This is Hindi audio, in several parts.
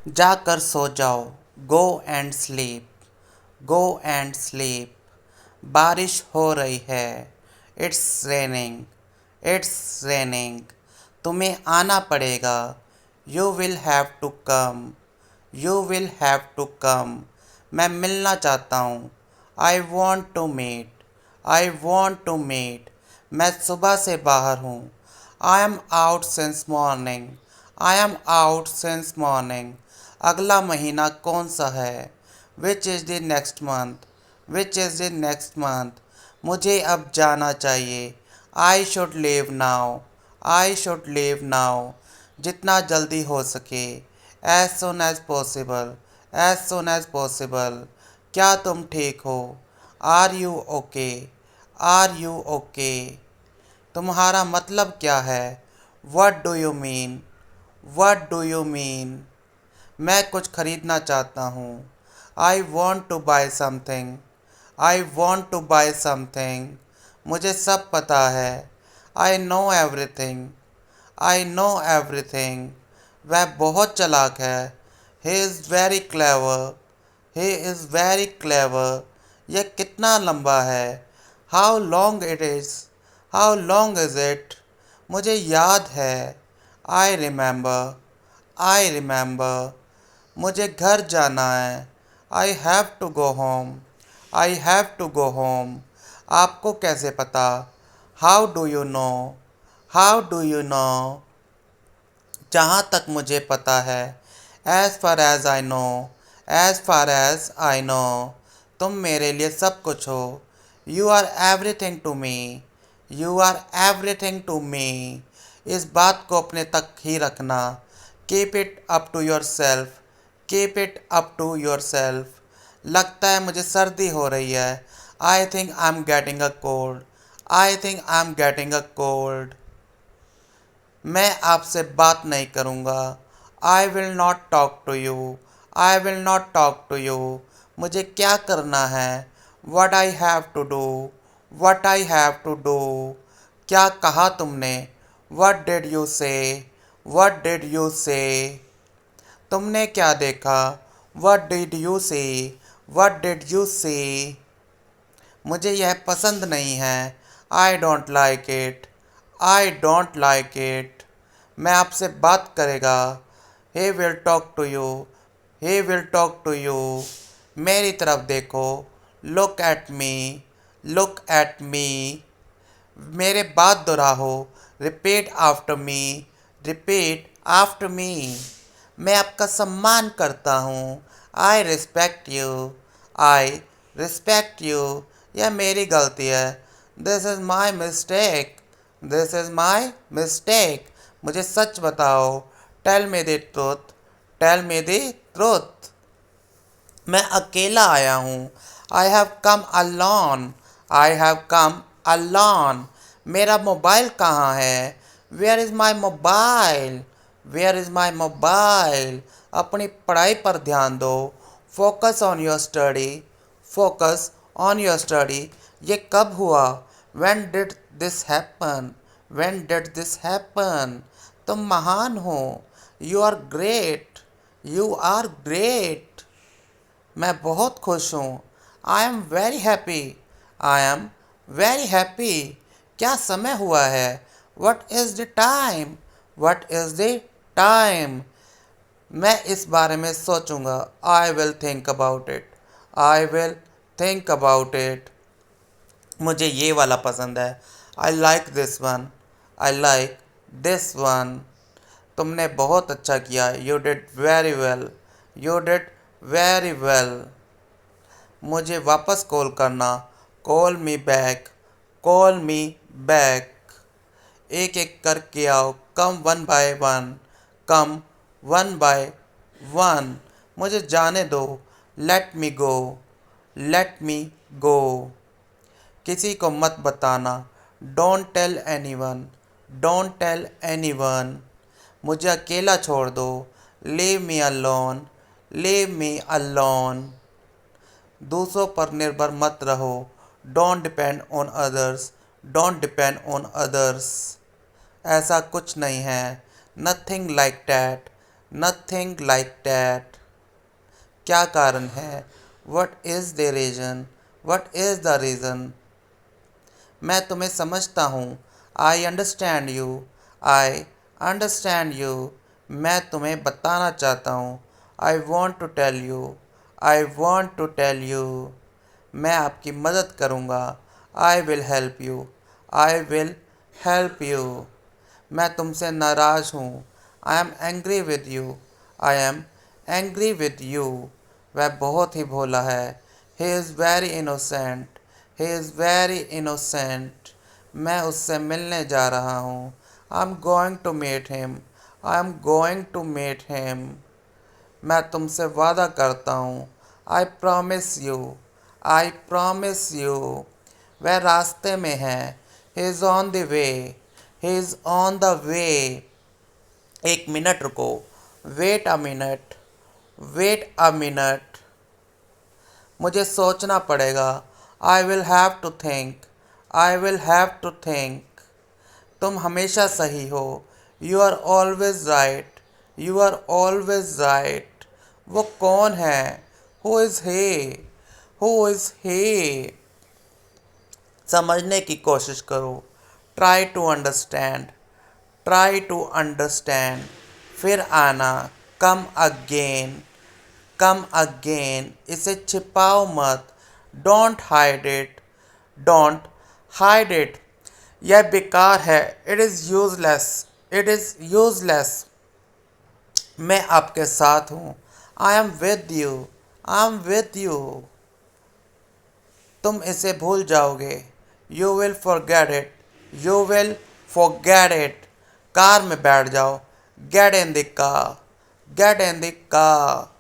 जाकर सो जाओ। Go and sleep, go and sleep. बारिश हो रही है। It's raining, it's raining. तुम्हें आना पड़ेगा। You will have to come, you will have to come. मैं मिलना चाहता हूँ। I want to meet, I want to meet. मैं सुबह से बाहर हूँ। I am out since morning, I am out since morning. अगला महीना कौन सा है? Which is the next month, which is the next month. मुझे अब जाना चाहिए। I should leave now, I should leave now. जितना जल्दी हो सके। As soon as possible, as soon as possible. क्या तुम ठीक हो? Are you okay, are you okay. तुम्हारा मतलब क्या है? What do you mean, what do you mean. मैं कुछ खरीदना चाहता हूँ। I want to buy something, I want to buy something. मुझे सब पता है। I know everything, I know everything. वह बहुत चालाक है। He is very clever, he is very clever. यह कितना लंबा है? How long it is, how long is it. मुझे याद है। I remember, I remember. मुझे घर जाना है। I have to go home, I have to go home. आपको कैसे पता? How do you know, how do you know. जहाँ तक मुझे पता है। As far as I know, as far as I know. तुम मेरे लिए सब कुछ हो। You are everything to me, you are everything to me. इस बात को अपने तक ही रखना। Keep it up to yourself, keep it up to yourself. लगता है मुझे सर्दी हो रही है। I think I am getting a cold, I think I am getting a cold. मैं आपसे बात नहीं करूँगा। I will not talk to you, I will not talk to you. मुझे क्या करना है? What I have to do, what I have to do. क्या कहा तुमने? What did you say, what did you say. तुमने क्या देखा? What did you see, what did you see. मुझे यह पसंद नहीं है। I don't like it, I don't like it. मैं आपसे बात करेगा। He will talk to you, he will talk to you. मेरी तरफ देखो। Look at me, look at me. मेरे बाद दोहराओ। Repeat after me, repeat after me. मैं आपका सम्मान करता हूँ। I respect you, I respect you. यह मेरी गलती है। This is my mistake, this is my mistake. मुझे सच बताओ। Tell me the truth, tell me the truth. मैं अकेला आया हूँ। I have come alone, I have come alone. मेरा मोबाइल कहाँ है? Where is my mobile, where is my mobile. अपनी पढ़ाई पर ध्यान दो। Focus on your study, focus on your study. ये कब हुआ? When did this happen, when did this happen. तुम महान हो। You are great, you are great. मैं बहुत खुश हूँ। I am very happy, I am very happy. क्या समय हुआ है? What is the time, what is the time. मैं इस बारे में सोचूंगा। I will think about it, I will think about it. मुझे ये वाला पसंद है। I like this one, I like this one. तुमने बहुत अच्छा किया। You did very well, you did very well. मुझे वापस कॉल करना। Call me back, call me back. एक एक करके आओ। Come one by one, come one by one. मुझे जाने दो। Let me go, let me go. किसी को मत बताना। Don't tell anyone, don't tell anyone. मुझे अकेला छोड़ दो। Leave me alone, leave me alone. दूसरों पर निर्भर मत रहो। Don't depend on others, don't depend on others. ऐसा कुछ नहीं है। Nothing like that, nothing like that. क्या कारण है? What is the reason? What is the reason? मैं तुम्हें समझता हूँ। I understand you. I understand you. मैं तुम्हें बताना चाहता हूँ। I want to tell you. I want to tell you. मैं आपकी मदद करूँगा। I will help you. I will help you. मैं तुमसे नाराज़ हूँ। I am angry with you. I am angry with you. वह बहुत ही भोला है। He is very innocent. He is very innocent. मैं उससे मिलने जा रहा हूँ। I am going to meet him. I am going to meet him. मैं तुमसे वादा करता हूँ। I promise you. I promise you. वह रास्ते में है। He is on the way. He is on the way. एक मिनट रुको। Wait a minute. Wait a minute. मुझे सोचना पड़ेगा। I will have to think. I will have to think. तुम हमेशा सही हो। You are always right. You are always right. वो कौन है? Who is he? Who is he? समझने की कोशिश करो। Try to understand. Try to understand. फिर आना। Come again. Come again. इसे छिपाओ मत। Don't hide it. Don't hide it. यह बेकार है। It is useless. It is useless. मैं आपके साथ हूँ। I am with you. I am with you. तुम इसे भूल जाओगे। You will forget it. You will forget it. Car में बैठ जाओ। Get in the car. Get in the car.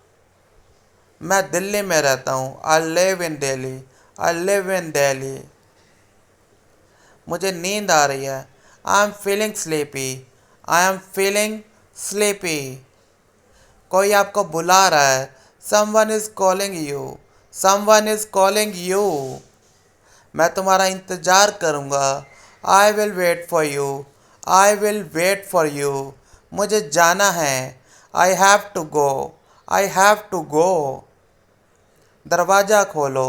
मैं दिल्ली में रहता हूँ। I live in Delhi. I live in Delhi. मुझे नींद आ रही है। I am feeling sleepy. I am feeling sleepy. कोई आपको बुला रहा है। Someone is calling you. Someone is calling you. मैं तुम्हारा इंतज़ार करूँगा। I will wait for you. I will wait for you. मुझे जाना है। I have to go. I have to go. दरवाज़ा खोलो।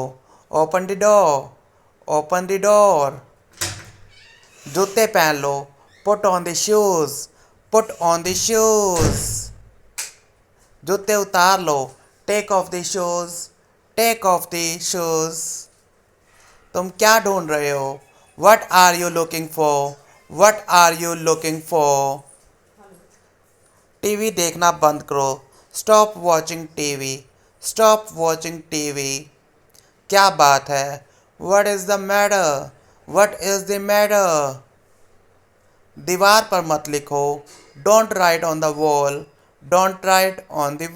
Open the door. Open the door. जूते पहन लो। Put on the shoes. Put on the shoes. जूते उतार लो। Take off the shoes. Take off the shoes. तुम क्या ढूंढ रहे हो? What are you looking for? What are you looking for? TV देखना बंद करो। Stop watching TV. Stop watching TV. क्या बात है? What is the matter? What is the matter? दीवार पर मत लिखो। Don't write on the wall. Don't write on the